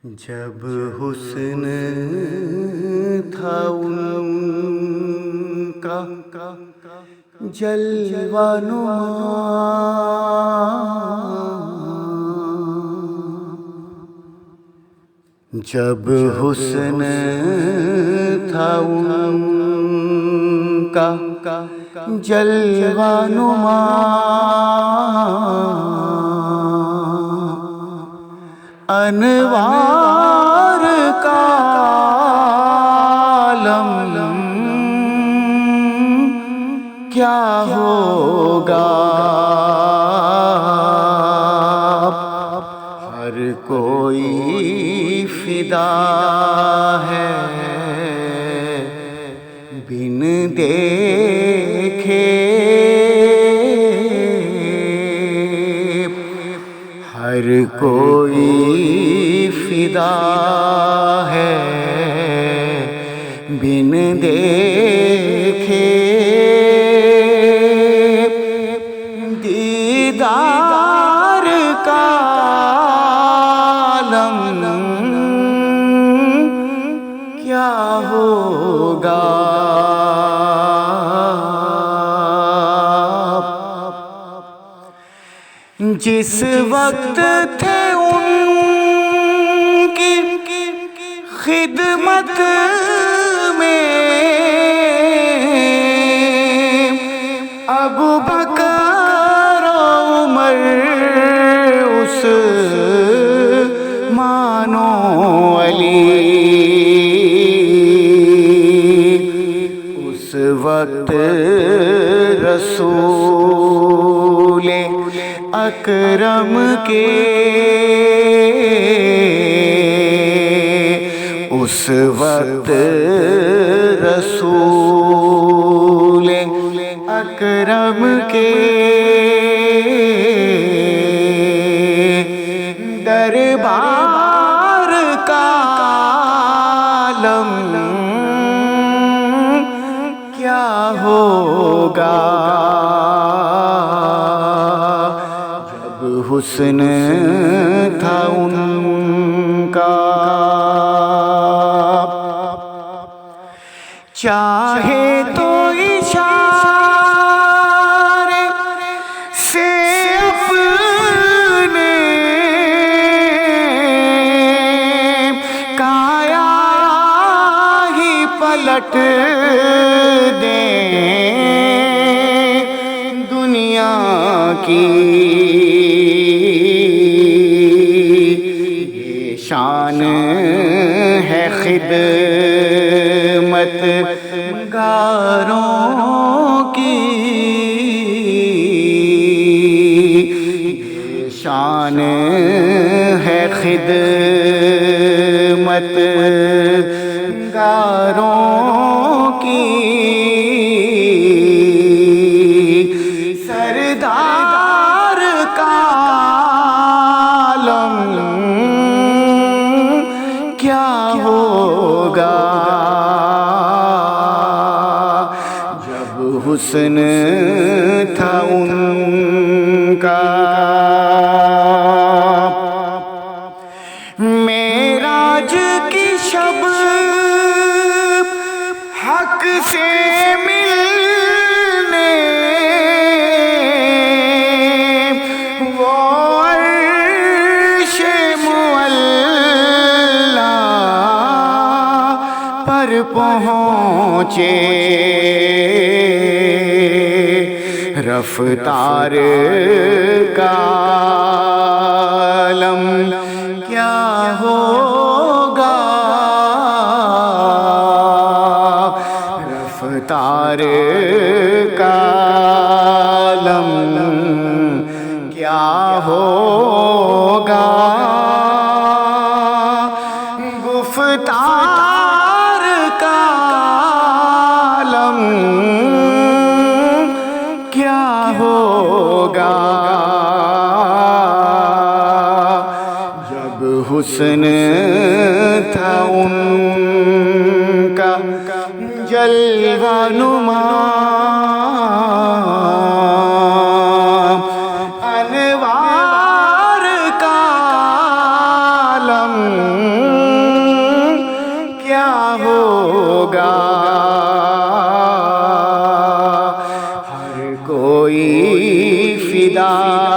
جب حسن تھا ان کا جلوہ نما، جب حسن تھا ان کا جلوہ نما، انوار کا عالم کیا ہوگا، ہر کوئی فدا ہے بن دیکھے، ہر کوئی فدا ہے بن دیکھے، دیدار کا عالم کیا ہوگا، جس وقت تھے ان کی خدمت میں ابوبکر عمر عثمان و علی، اس وقت رسول اکرم کے، اس وقت رسول اکرم کے دربار کا عالم کیا ہوگا، جب حسن تھا ان کا، چاہے تو اشارے سے اپنے کایا ہی پلٹ دیں دنیا کی، یہ شان ہے خدمت گاروں کی، یہ شان ہے خدمت گاروں کی، سردار کا عالم کیا ہوگا، جب حسن تھا ان کا، معراج کی شب حق سے ملنے وہ عرش معلی پر پہنچے، رفتار کا عالم کیا ہوگا، رفتار کا عالم کیا ہوگا، گفتار کا عالم کیا ہوگا، جب حسن تھا ان کا جلوہ نما، انوار کا عالم کوئی فدا